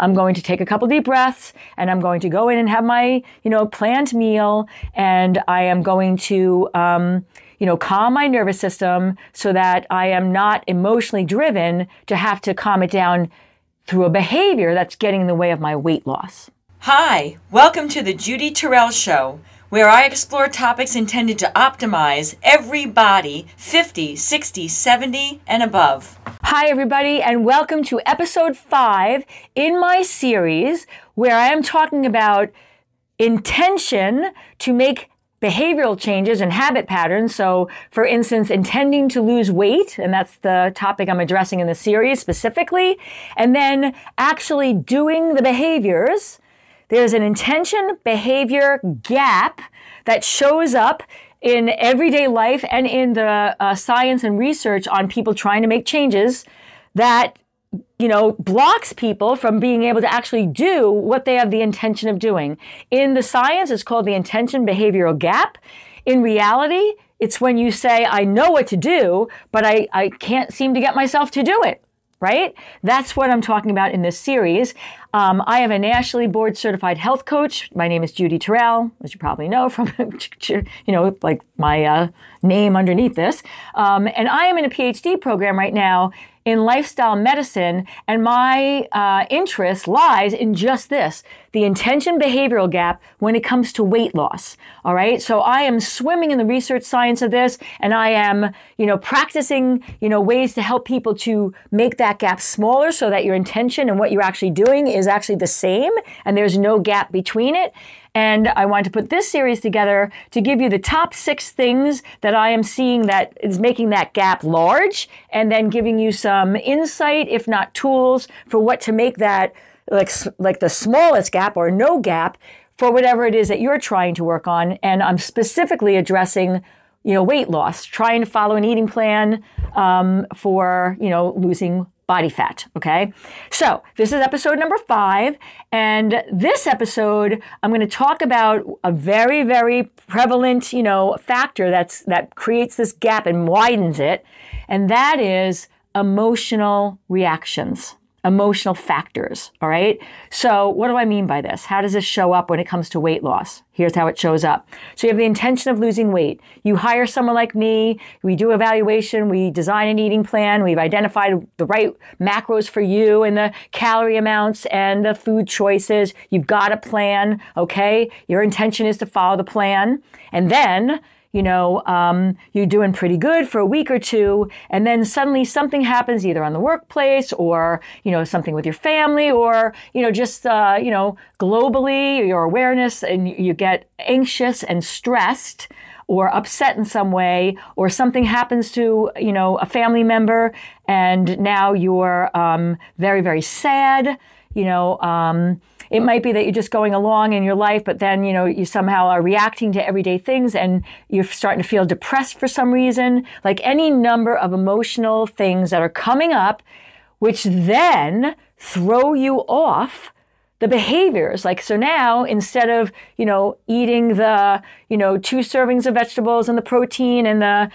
I'm going to take a couple deep breaths and I'm going to go in and have my, planned meal, and I am going to, calm my nervous system so that I am not emotionally driven to have to calm it down through a behavior that's getting in the way of my weight loss. Hi, welcome to the Judy Terrell Show, where I explore topics intended to optimize every body 50, 60, 70, and above. Hi, everybody, and welcome to episode 5 in my series where I am talking about intention to make behavioral changes and habit patterns. So, for instance, intending to lose weight, and that's the topic I'm addressing in the series specifically, and then actually doing the behaviors. There's an intention-behavior gap that shows up in everyday life and in the science and research on people trying to make changes that blocks people from being able to actually do what they have the intention of doing. In the science, it's called the intention behavioral gap. In reality, it's when you say, I know what to do, but I can't seem to get myself to do it, right? That's what I'm talking about in this series. I am a nationally board certified health coach. My name is Judy Terrell, as you probably know from, like my name underneath this. And I am in a PhD program right now in lifestyle medicine, and my interest lies in just this, the intention behavioral gap when it comes to weight loss. All right. So I am swimming in the research science of this, and I am, practicing, ways to help people to make that gap smaller so that your intention and what you're actually doing is actually the same and there's no gap between it. And I want to put this series together to give you the top 6 things that I am seeing that is making that gap large, and then giving you some insight, if not tools, for what to make that like the smallest gap or no gap for whatever it is that you're trying to work on. And I'm specifically addressing weight loss, trying to follow an eating plan for losing body fat. Okay. So this is episode number 5. And this episode, I'm going to talk about a very, very prevalent, factor that creates this gap and widens it. And that is emotional reactions, emotional factors. All right. So what do I mean by this? How does this show up when it comes to weight loss? Here's how it shows up. So you have the intention of losing weight. You hire someone like me. We do evaluation. We design an eating plan. We've identified the right macros for you and the calorie amounts and the food choices. You've got a plan. Okay. Your intention is to follow the plan. And then you're doing pretty good for a week or two, and then suddenly something happens either on the workplace or, something with your family or, just, globally, your awareness, and you get anxious and stressed or upset in some way, or something happens to, a family member, and now you're very, very sad. It might be that you're just going along in your life, but then, you somehow are reacting to everyday things and you're starting to feel depressed for some reason, like any number of emotional things that are coming up, which then throw you off the behaviors. Like, so now instead of, eating the, 2 servings of vegetables and the protein and the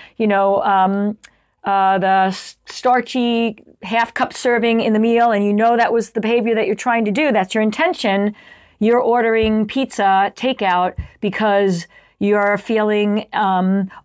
starchy half-cup serving in the meal, and that was the behavior that you're trying to do, that's your intention, you're ordering pizza takeout because you're feeling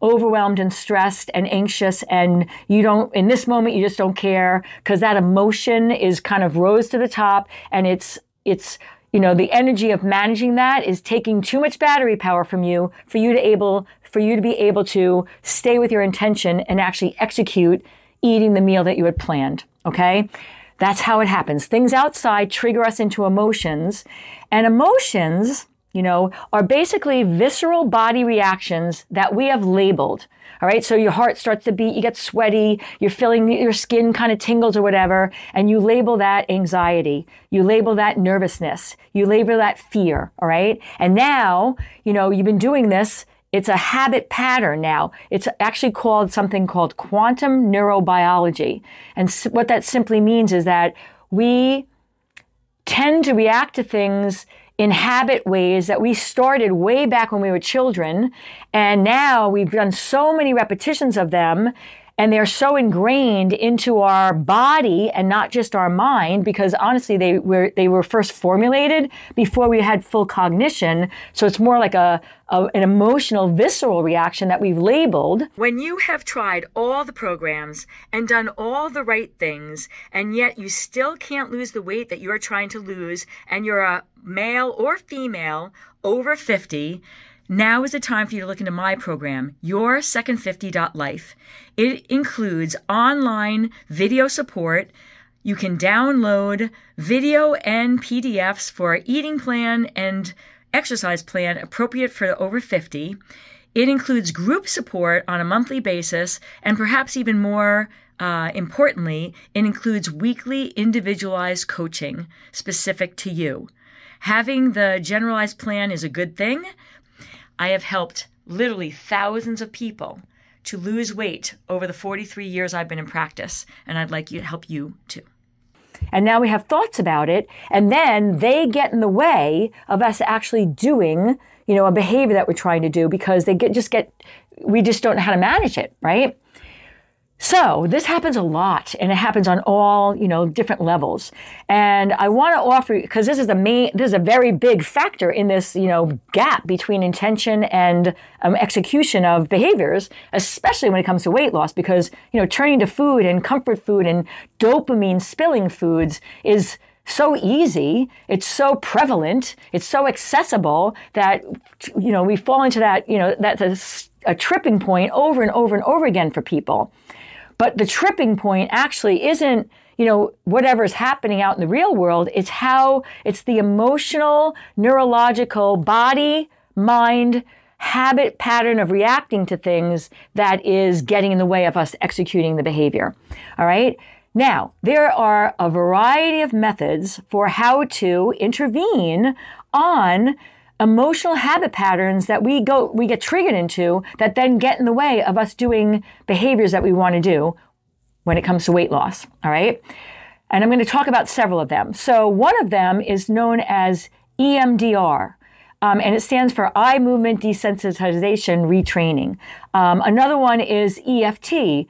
overwhelmed and stressed and anxious, and in this moment, you just don't care because that emotion is kind of rose to the top, and it's the energy of managing that is taking too much battery power from you for you to be able to stay with your intention and actually execute eating the meal that you had planned. Okay? That's how it happens. Things outside trigger us into emotions, and emotions, are basically visceral body reactions that we have labeled. All right. So your heart starts to beat, you get sweaty, you're feeling your skin kind of tingles or whatever. And you label that anxiety. You label that nervousness. You label that fear. All right. And now, you've been doing this. It's a habit pattern now. It's actually called something called quantum neurobiology. And what that simply means is that we tend to react to things in habit ways that we started way back when we were children. And now we've done so many repetitions of them. And they're so ingrained into our body and not just our mind, because honestly, they were first formulated before we had full cognition. So it's more like an emotional, visceral reaction that we've labeled. When you have tried all the programs and done all the right things, and yet you still can't lose the weight that you're trying to lose, and you're a male or female over 50, now is the time for you to look into my program, Your Second 50.life. It includes online video support. You can download video and PDFs for an eating plan and exercise plan appropriate for over 50. It includes group support on a monthly basis, and perhaps even more importantly, it includes weekly individualized coaching specific to you. Having the generalized plan is a good thing. I have helped literally thousands of people to lose weight over the 43 years I've been in practice, and I'd like to help you too. And now we have thoughts about it, and then they get in the way of us actually doing, a behavior that we're trying to do, because we just don't know how to manage it, right? So this happens a lot, and it happens on all, different levels. And I want to offer, because this is a very big factor in this, gap between intention and execution of behaviors, especially when it comes to weight loss, because, turning to food and comfort food and dopamine spilling foods is so easy. It's so prevalent. It's so accessible that, we fall into that, that's a tripping point over and over and over again for people. But the tripping point actually isn't, whatever's happening out in the real world. It's the emotional, neurological body, mind, habit pattern of reacting to things that is getting in the way of us executing the behavior. All right. Now, there are a variety of methods for how to intervene on emotional habit patterns that we get triggered into that then get in the way of us doing behaviors that we want to do when it comes to weight loss, all right? And I'm going to talk about several of them. So one of them is known as EMDR, and it stands for Eye Movement Desensitization Retraining. Another one is EFT,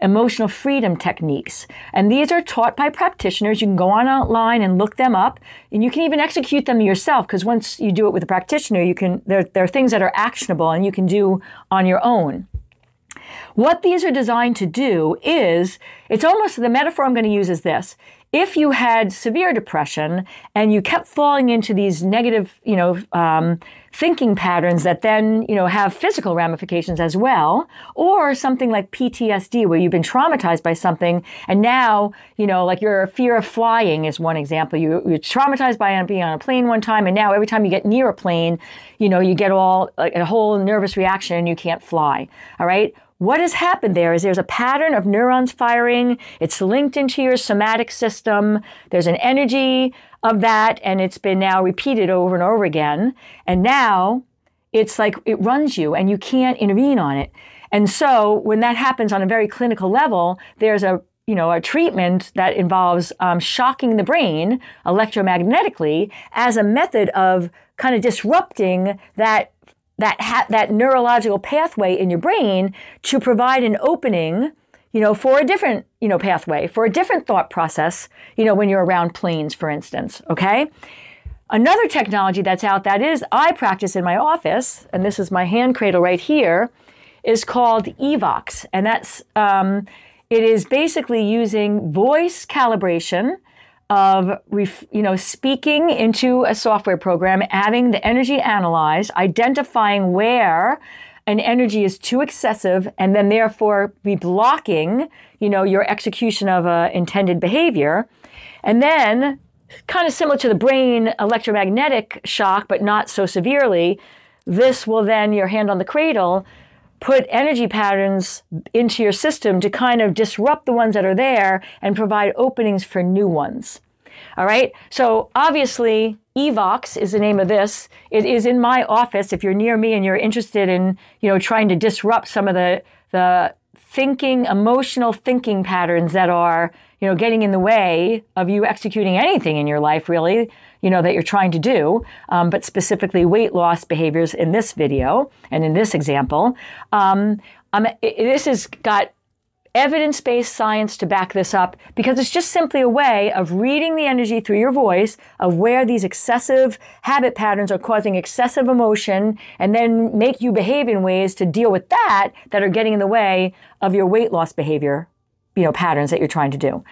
Emotional Freedom Techniques. And these are taught by practitioners. You can go online and look them up, and you can even execute them yourself, because once you do it with a practitioner, there are things that are actionable and you can do on your own. What these are designed to do is, it's almost, the metaphor I'm going to use is this. If you had severe depression and you kept falling into these negative, thinking patterns that then, have physical ramifications as well, or something like PTSD, where you've been traumatized by something, and now, like your fear of flying is one example. You're traumatized by being on a plane one time, and now every time you get near a plane, you get a whole nervous reaction and you can't fly. All right. What has happened there is there's a pattern of neurons firing. It's linked into your somatic system. There's an energy of that, and it's been now repeated over and over again. And now it's like it runs you, and you can't intervene on it. And so when that happens on a very clinical level, there's a treatment that involves shocking the brain electromagnetically as a method of kind of disrupting that neurological pathway in your brain to provide an opening, for a different, pathway, for a different thought process, when you're around planes, for instance, okay? Another technology that's out that is I practice in my office, and this is my hand cradle right here, is called EVOX. And that's, it is basically using voice calibration of, speaking into a software program, having the energy analyzed, identifying where an energy is too excessive, and then therefore be blocking, your execution of an intended behavior. And then, kind of similar to the brain electromagnetic shock, but not so severely, this will then, your hand on the cradle, put energy patterns into your system to kind of disrupt the ones that are there and provide openings for new ones. All right. So obviously, EVOX is the name of this. It is in my office. If you're near me and you're interested in, trying to disrupt some of the emotional thinking patterns that are, getting in the way of you executing anything in your life, really, that you're trying to do, but specifically weight loss behaviors in this video and in this example. This has got evidence-based science to back this up, because it's just simply a way of reading the energy through your voice of where these excessive habit patterns are causing excessive emotion, and then make you behave in ways to deal with that are getting in the way of your weight loss behavior, patterns that you're trying to do.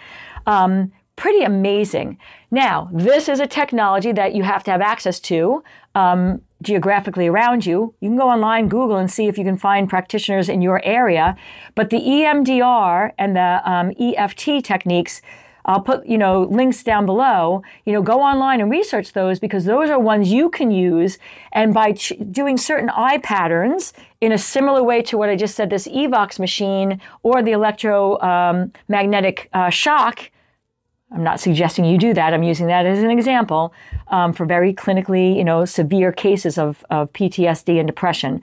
Pretty amazing. Now, this is a technology that you have to have access to geographically around you. You can go online, Google, and see if you can find practitioners in your area. But the EMDR and the EFT techniques, I'll put links down below. Go online and research those, because those are ones you can use. And by doing certain eye patterns in a similar way to what I just said, this EVOX machine or the electromagnetic shock. I'm not suggesting you do that. I'm using that as an example for very clinically, severe cases of PTSD and depression.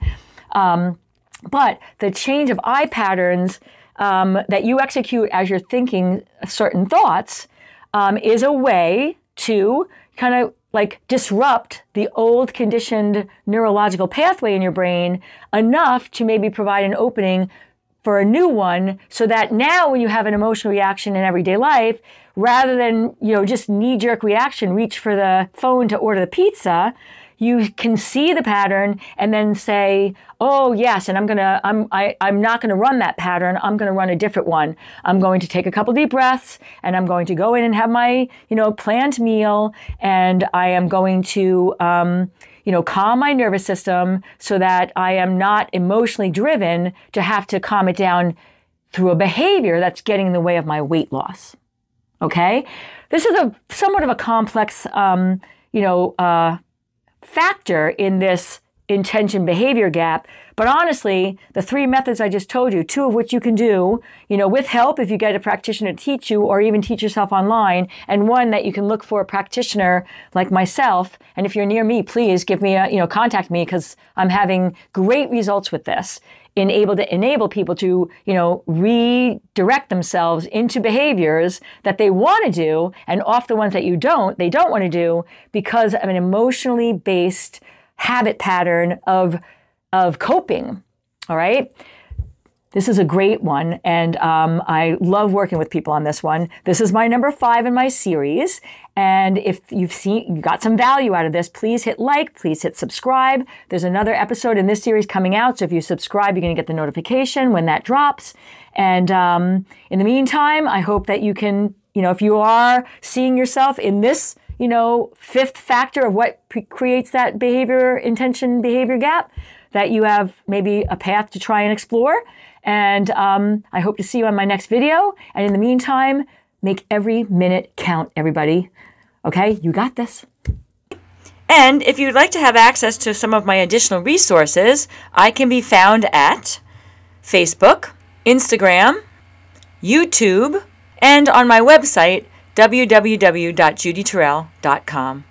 But the change of eye patterns that you execute as you're thinking certain thoughts is a way to kind of like disrupt the old conditioned neurological pathway in your brain enough to maybe provide an opening for a new one, so that now when you have an emotional reaction in everyday life, rather than, just knee-jerk reaction, reach for the phone to order the pizza, you can see the pattern and then say, oh yes, and I'm not gonna run that pattern, I'm gonna run a different one. I'm going to take a couple deep breaths, and I'm going to go in and have my, planned meal, and I am going to calm my nervous system so that I am not emotionally driven to have to calm it down through a behavior that's getting in the way of my weight loss. Okay? This is somewhat of a complex, factor in this intention behavior gap. But honestly, the 3 methods I just told you, 2 of which you can do, with help if you get a practitioner to teach you, or even teach yourself online, and 1 that you can look for a practitioner like myself. And if you're near me, please give me contact me, because I'm having great results with this, able to enable people to, redirect themselves into behaviors that they want to do, and off the ones that they don't want to do, because of an emotionally based habit pattern of coping. All right. This is a great one, and I love working with people on this one. This is my number 5 in my series, and if you got some value out of this, please hit like, please hit subscribe. There's another episode in this series coming out, so if you subscribe, you're going to get the notification when that drops. And in the meantime, I hope that you can, if you are seeing yourself in this, 5th factor of what creates that intention behavior gap, that you have maybe a path to try and explore. And I hope to see you on my next video. And in the meantime, make every minute count, everybody. Okay, you got this. And if you'd like to have access to some of my additional resources, I can be found at Facebook, Instagram, YouTube, and on my website, www.judyterrell.com.